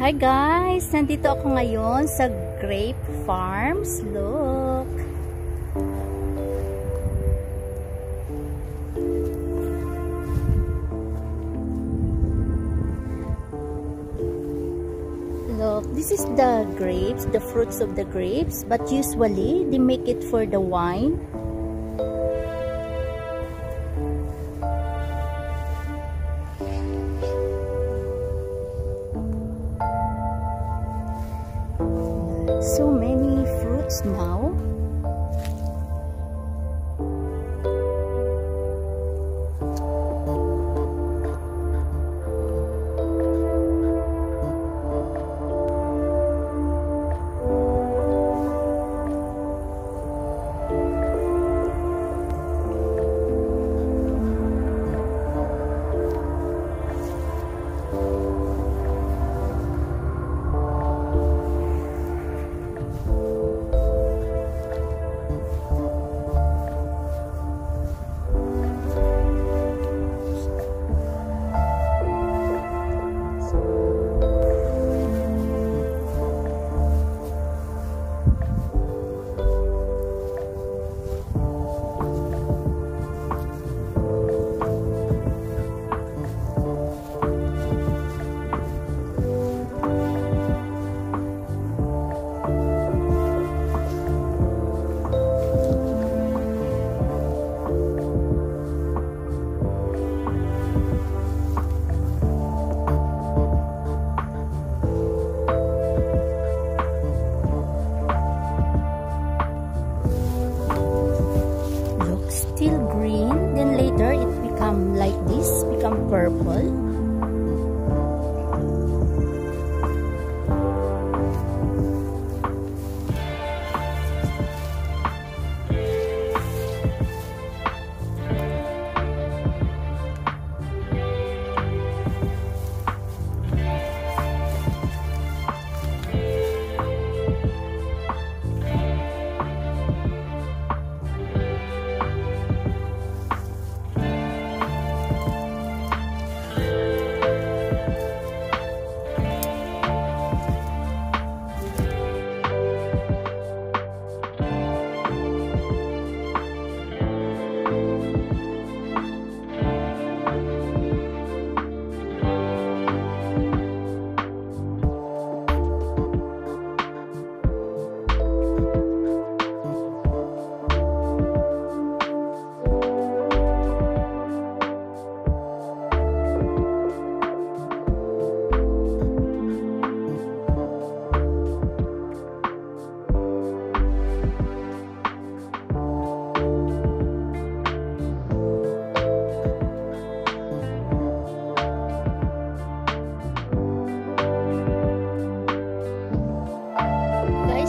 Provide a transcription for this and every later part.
Hi guys! Nandito ako ngayon sa grape farms. Look! Look, this is the grapes, the fruits of the grapes, but usually they make it for the wine. So many fruits now. Still green, then later it become like this, become purple.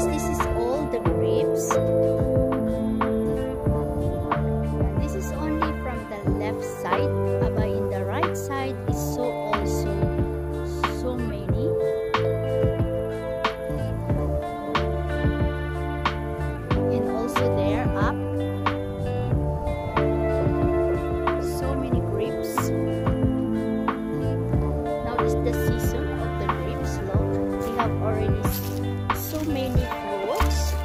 This is all the grapes. This is only from the left side, but in the right side is also so many. And also there up, so many grapes. Now is the season of the grapes. Look, we have already so many fruits.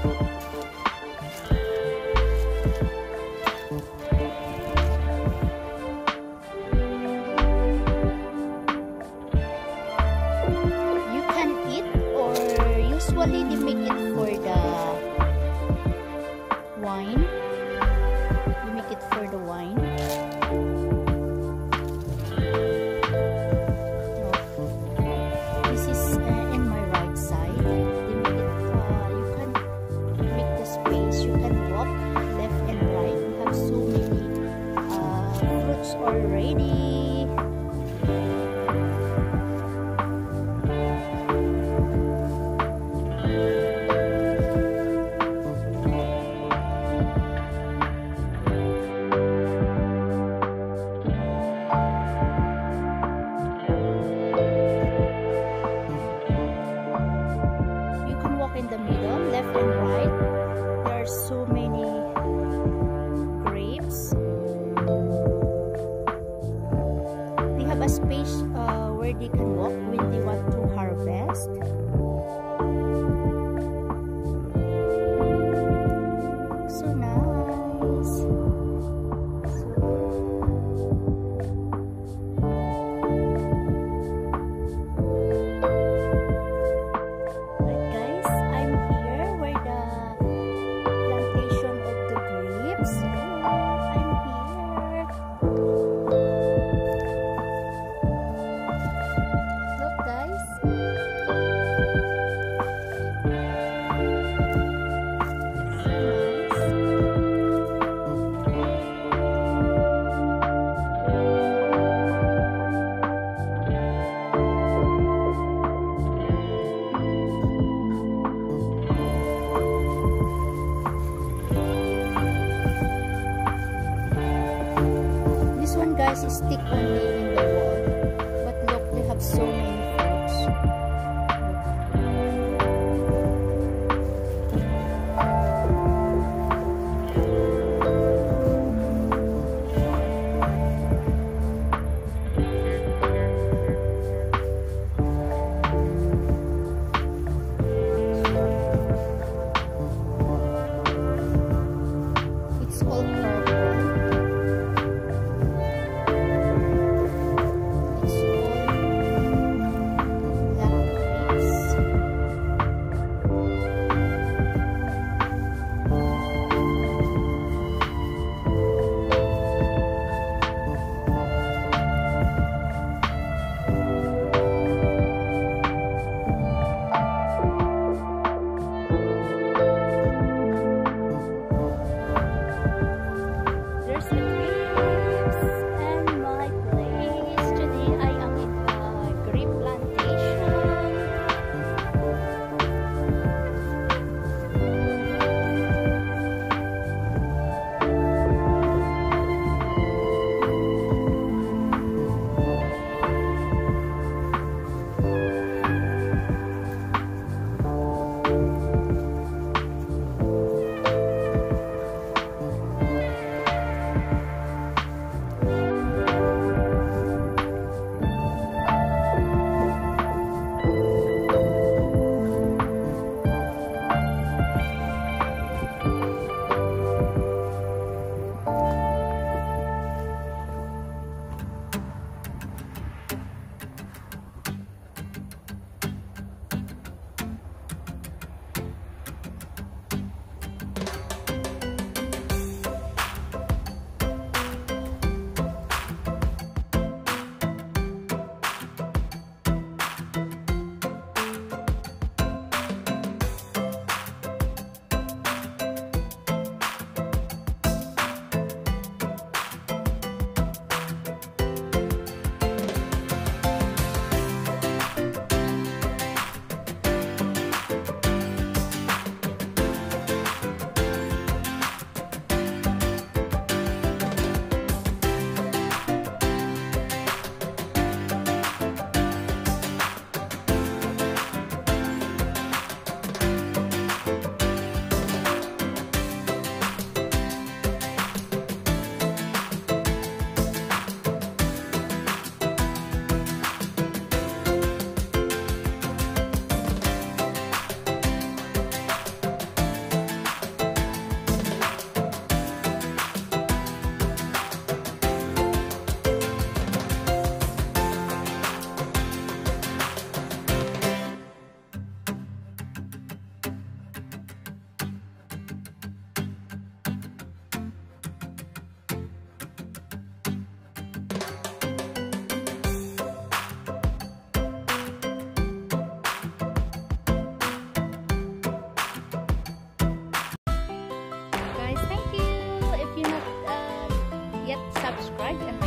You can eat, or usually they make it for the wine. They make it for the wine. This is in my right side. You can walk left and right. We have so many fruits already. You can walk in the middle, left and right. There are so many grapes. a space where they can walk when they want to harvest. So nice. Right guys, I'm here where the plantation of the grapes. I'm here. Look guys. This one guys is stick only in the wall, but look, they have so many fruits. It's all purple. There's the grapes and my place. Today I am in the grape plantation. Guys, thank you. If you're not yet subscribed and